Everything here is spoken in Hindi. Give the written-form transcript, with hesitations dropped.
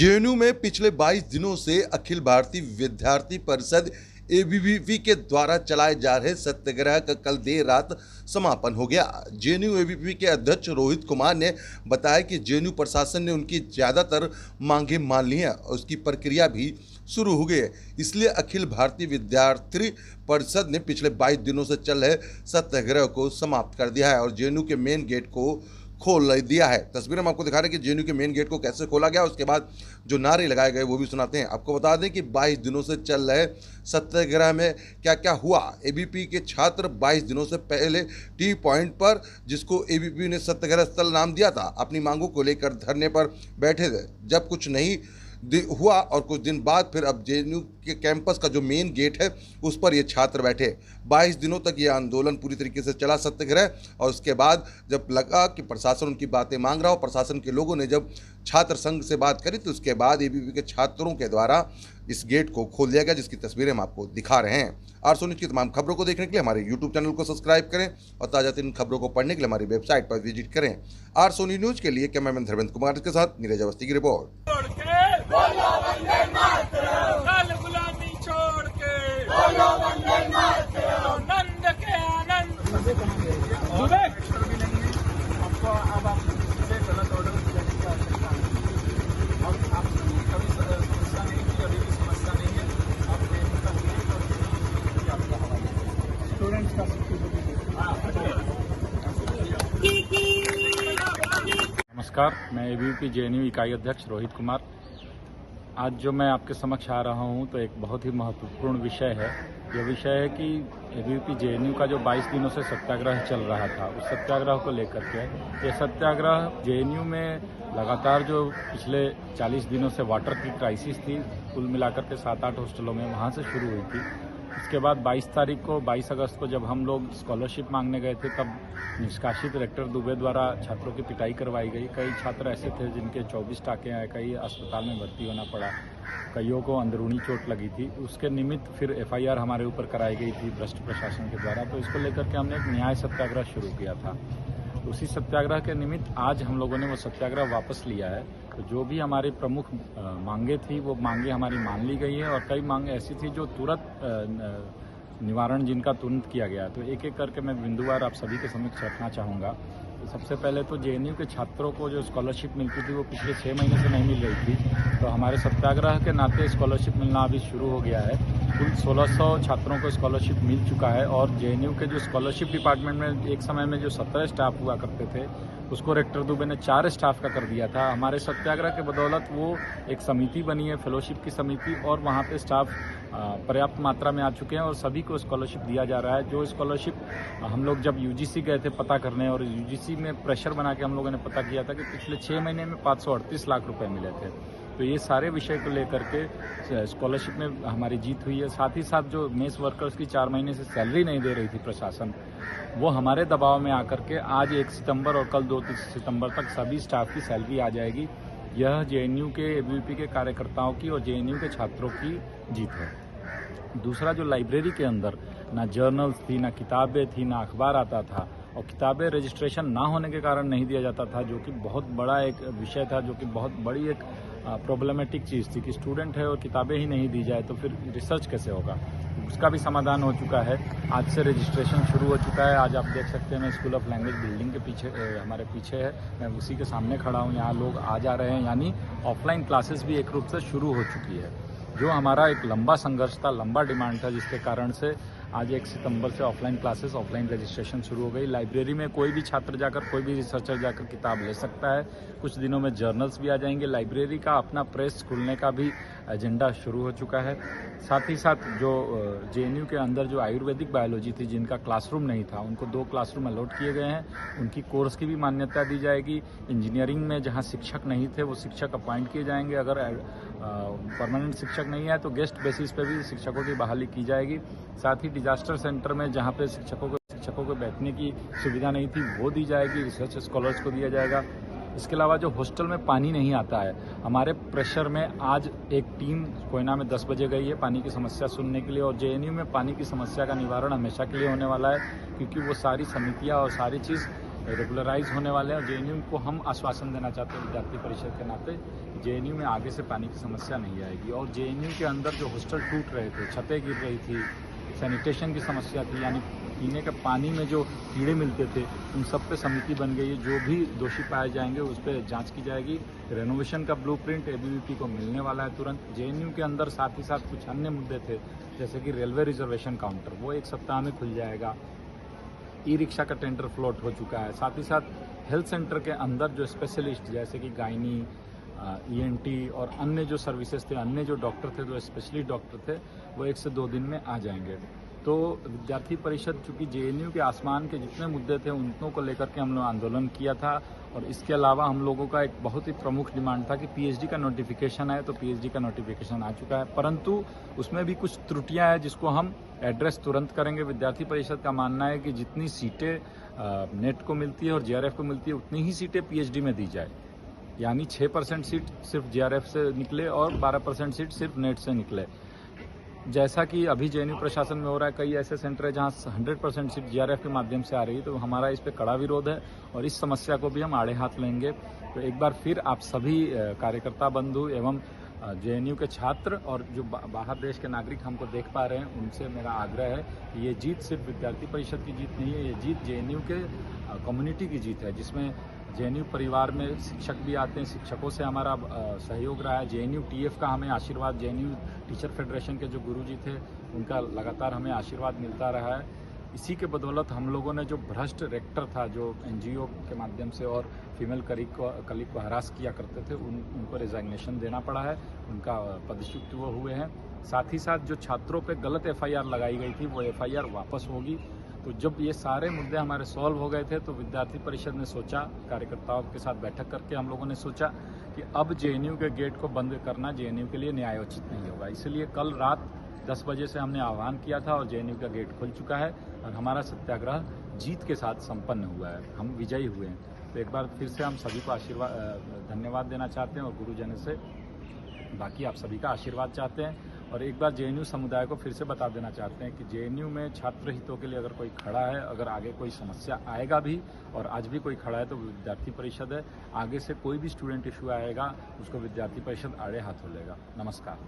जेएनयू में पिछले 22 दिनों से अखिल भारतीय विद्यार्थी परिषद एबीवीपी के द्वारा चलाए जा रहे सत्याग्रह का कल देर रात समापन हो गया। जेएनयू एबीवीपी के अध्यक्ष रोहित कुमार ने बताया कि जेएनयू प्रशासन ने उनकी ज़्यादातर मांगें मान ली हैं और उसकी प्रक्रिया भी शुरू हो गई है। इसलिए अखिल भारतीय विद्यार्थी परिषद ने पिछले 22 दिनों से चल रहे सत्याग्रह को समाप्त कर दिया है और जेएनयू के मेन गेट को खोल दिया है। तस्वीर हम आपको दिखा रहे हैं कि जेएनयू के मेन गेट को कैसे खोला गया, उसके बाद जो नारे लगाए गए वो भी सुनाते हैं। आपको बता दें कि 22 दिनों से चल रहे सत्याग्रह में क्या क्या हुआ। एबीवीपी के छात्र 22 दिनों से पहले टी पॉइंट पर, जिसको एबीवीपी ने सत्याग्रह स्थल नाम दिया था, अपनी मांगों को लेकर धरने पर बैठे थे। जब कुछ नहीं हुआ और कुछ दिन बाद फिर अब जेएनयू के कैंपस का जो मेन गेट है उस पर ये छात्र बैठे। 22 दिनों तक ये आंदोलन पूरी तरीके से चला सत्याग्रह, और उसके बाद जब लगा कि प्रशासन उनकी बातें मांग रहा हो, प्रशासन के लोगों ने जब छात्र संघ से बात करी तो उसके बाद एबीवीपी के छात्रों के द्वारा इस गेट को खोल दिया गया, जिसकी तस्वीरें हम आपको दिखा रहे हैं। आरसो न्यूज की तमाम खबरों को देखने के लिए हमारे यूट्यूब चैनल को सब्सक्राइब करें और ताज़ा तरीन खबरों को पढ़ने के लिए हमारी वेबसाइट पर विजिट करें। आरसो न्यूज के लिए कैमरामैन धर्मेंद्र कुमार के साथ नीरज अवस्थी की रिपोर्ट। गुलामी छोड़ के बोलो वंदे मातरम, नंद के आनंद आपको अब आप गलत ऑर्डर आप कभी समस्या नहीं की, अभी भी समस्या नहीं है। आप स्टूडेंट्स का नमस्कार, मैं एबीवीपी जेएनयू इकाई अध्यक्ष रोहित कुमार। आज जो मैं आपके समक्ष आ रहा हूं तो एक बहुत ही महत्वपूर्ण विषय है। यह विषय है कि एबीवीपी जेएनयू का जो 22 दिनों से सत्याग्रह चल रहा था, उस सत्याग्रह को लेकर के ये सत्याग्रह जेएनयू में लगातार जो पिछले 40 दिनों से वाटर की क्राइसिस थी, कुल मिलाकर के 7-8 हॉस्टलों में वहाँ से शुरू हुई थी। उसके बाद 22 अगस्त को जब हम लोग स्कॉलरशिप मांगने गए थे, तब निष्कासित रेक्टर दुबे द्वारा छात्रों की पिटाई करवाई गई। कई छात्र ऐसे थे जिनके 24 टाँके आए, कई अस्पताल में भर्ती होना पड़ा, कईयों को अंदरूनी चोट लगी थी। उसके निमित्त फिर एफआईआर हमारे ऊपर कराई गई थी भ्रष्ट प्रशासन के द्वारा। तो इसको लेकर के हमने एक न्याय सत्याग्रह शुरू किया था। उसी सत्याग्रह के निमित्त आज हम लोगों ने वो सत्याग्रह वापस लिया है। तो जो भी हमारी प्रमुख मांगे थी वो मांगे हमारी मान ली गई है, और कई मांगे ऐसी थी जो तुरंत निवारण जिनका तुरंत किया गया। तो एक एक करके मैं बिंदुवार आप सभी के समक्ष रखना चाहूँगा। तो सबसे पहले तो जेएनयू के छात्रों को जो स्कॉलरशिप मिलती थी वो पिछले 6 महीने से नहीं मिल रही थी। तो हमारे सत्याग्रह के नाते स्कॉलरशिप मिलना अभी शुरू हो गया है। कुल 1600 छात्रों को स्कॉलरशिप मिल चुका है, और जेएनयू के जो स्कॉलरशिप डिपार्टमेंट में एक समय में जो 17 स्टाफ हुआ करते थे, उसको रेक्टर दुबे ने 4 स्टाफ का कर दिया था। हमारे सत्याग्रह के बदौलत वो एक समिति बनी है, फेलोशिप की समिति, और वहाँ पे स्टाफ पर्याप्त मात्रा में आ चुके हैं और सभी को स्कॉलरशिप दिया जा रहा है। जो स्कॉलरशिप हम लोग जब यूजीसी गए थे पता करने, और यूजीसी में प्रेशर बना के हम लोगों ने पता किया था कि पिछले 6 महीने में 538 लाख रुपए मिले थे। तो ये सारे विषय को लेकर के स्कॉलरशिप में हमारी जीत हुई है। साथ ही साथ जो मेस वर्कर्स की 4 महीने से सैलरी नहीं दे रही थी प्रशासन, वो हमारे दबाव में आकर के आज 1 सितंबर और कल 2 सितंबर तक सभी स्टाफ की सैलरी आ जाएगी। यह जेएनयू के एबीवीपी के कार्यकर्ताओं की और जेएनयू के छात्रों की जीत है। दूसरा, जो लाइब्रेरी के अंदर ना जर्नल्स थी, ना किताबें थी, ना अखबार आता था, और किताबें रजिस्ट्रेशन ना होने के कारण नहीं दिया जाता था, जो कि बहुत बड़ा एक विषय था, जो कि बहुत बड़ी एक प्रॉब्लमेटिक चीज़ थी कि स्टूडेंट है और किताबें ही नहीं दी जाए तो फिर रिसर्च कैसे होगा। उसका भी समाधान हो चुका है। आज से रजिस्ट्रेशन शुरू हो चुका है। आज आप देख सकते हैं मैं स्कूल ऑफ लैंग्वेज बिल्डिंग के पीछे हमारे पीछे है, मैं उसी के सामने खड़ा हूँ। यहाँ लोग आ जा रहे हैं, यानी ऑफलाइन क्लासेस भी एक रूप से शुरू हो चुकी है। जो हमारा एक लंबा संघर्ष था, लंबा डिमांड था, जिसके कारण से आज 1 सितंबर से ऑफलाइन क्लासेस, ऑफलाइन रजिस्ट्रेशन शुरू हो गई। लाइब्रेरी में कोई भी छात्र जाकर, कोई भी रिसर्चर जाकर किताब ले सकता है। कुछ दिनों में जर्नल्स भी आ जाएंगे। लाइब्रेरी का अपना प्रेस खुलने का भी एजेंडा शुरू हो चुका है। साथ ही साथ जो जेएनयू के अंदर जो आयुर्वेदिक बायोलॉजी थी, जिनका क्लासरूम नहीं था, उनको 2 क्लासरूम अलॉट किए गए हैं। उनकी कोर्स की भी मान्यता दी जाएगी। इंजीनियरिंग में जहाँ शिक्षक नहीं थे वो शिक्षक अपॉइंट किए जाएंगे। अगर परमानेंट शिक्षक नहीं है तो गेस्ट बेसिस पे भी शिक्षकों की बहाली की जाएगी। साथ ही डिजास्टर सेंटर में जहाँ पे शिक्षकों को बैठने की सुविधा नहीं थी वो दी जाएगी, रिसर्च स्कॉलर्स को दिया जाएगा। इसके अलावा जो हॉस्टल में पानी नहीं आता है, हमारे प्रेशर में आज एक टीम कोयना में 10 बजे गई है पानी की समस्या सुनने के लिए, और जेएनयू में पानी की समस्या का निवारण हमेशा के लिए होने वाला है, क्योंकि वो सारी समितियाँ और सारी चीज़ रेगुलराइज होने वाले हैं। जेएनयू को हम आश्वासन देना चाहते हैं विद्यार्थी परिषद के नाते, जेएनयू में आगे से पानी की समस्या नहीं आएगी। और जेएनयू के अंदर जो हॉस्टल टूट रहे थे, छतें गिर रही थी, सैनिटेशन की समस्या थी, यानी पीने के पानी में जो कीड़े मिलते थे, उन सब पे समिति बन गई है। जो भी दोषी पाए जाएंगे उस पर जांच की जाएगी। रेनोवेशन का ब्लूप्रिंट एबीवीपी को मिलने वाला है तुरंत। जेएनयू के अंदर साथ ही साथ कुछ अन्य मुद्दे थे, जैसे कि रेलवे रिजर्वेशन काउंटर, वो 1 सप्ताह में खुल जाएगा। ई रिक्शा का टेंडर फ्लोट हो चुका है। साथ ही साथ हेल्थ सेंटर के अंदर जो स्पेशलिस्ट, जैसे कि गायनी, ईएनटी और अन्य जो सर्विसेज थे, अन्य जो डॉक्टर थे, जो स्पेशलिस्ट डॉक्टर थे, वो 1 से 2 दिन में आ जाएंगे। तो विद्यार्थी परिषद, चूंकि जेएनयू के आसमान के जितने मुद्दे थे उनको लेकर के हमने आंदोलन किया था। और इसके अलावा हम लोगों का एक बहुत ही प्रमुख डिमांड था कि पीएचडी का नोटिफिकेशन है, तो पीएचडी का नोटिफिकेशन आ चुका है, परंतु उसमें भी कुछ त्रुटियां हैं जिसको हम एड्रेस तुरंत करेंगे। विद्यार्थी परिषद का मानना है कि जितनी सीटें नेट को मिलती है और जेआरएफ को मिलती है, उतनी ही सीटें पीएचडी में दी जाए, यानी 6% सीट सिर्फ जेआरएफ से निकले और 12% सीट सिर्फ नेट से निकले। जैसा कि अभी जेएनयू प्रशासन में हो रहा है, कई ऐसे सेंटर है जहां 100% सीट जेआरएफ के माध्यम से आ रही है, तो हमारा इस पे कड़ा विरोध है और इस समस्या को भी हम आड़े हाथ लेंगे। तो एक बार फिर आप सभी कार्यकर्ता बंधु एवं जेएनयू के छात्र और जो बाहर देश के नागरिक हमको देख पा रहे हैं, उनसे मेरा आग्रह है कि ये जीत सिर्फ विद्यार्थी परिषद की जीत नहीं है, ये जीत जेएनयू के कम्युनिटी की जीत है, जिसमें जेएनयू परिवार में शिक्षक भी आते हैं। शिक्षकों से हमारा सहयोग रहा है। जेएनयू टीएफ का हमें आशीर्वाद, जेएनयू टीचर फेडरेशन के जो गुरुजी थे, उनका लगातार हमें आशीर्वाद मिलता रहा है। इसी के बदौलत हम लोगों ने जो भ्रष्ट रेक्टर था, जो एनजीओ के माध्यम से और फीमेल कलीग को हरास किया करते थे, उनको रिजाइनेशन देना पड़ा है, उनका पदच्युत वो हुए हैं। साथ ही साथ जो छात्रों पे गलत एफआईआर लगाई गई थी, वो एफआईआर वापस होगी। तो जब ये सारे मुद्दे हमारे सॉल्व हो गए थे, तो विद्यार्थी परिषद ने सोचा, कार्यकर्ताओं के साथ बैठक करके हम लोगों ने सोचा कि अब जेएनयू के गेट को बंद करना जेएनयू के लिए न्यायोचित नहीं होगा। इसलिए कल रात 10 बजे से हमने आह्वान किया था और जेएनयू का गेट खुल चुका है और हमारा सत्याग्रह जीत के साथ संपन्न हुआ है, हम विजयी हुए हैं। तो एक बार फिर से हम सभी को धन्यवाद देना चाहते हैं और गुरुजनों से बाकी आप सभी का आशीर्वाद चाहते हैं। और एक बार जेएनयू समुदाय को फिर से बता देना चाहते हैं कि जेएनयू में छात्र हितों के लिए अगर कोई खड़ा है, अगर आगे कोई समस्या आएगा भी और आज भी कोई खड़ा है, तो विद्यार्थी परिषद है। आगे से कोई भी स्टूडेंट इशू आएगा, उसको विद्यार्थी परिषद आड़े हाथ लेगा। नमस्कार।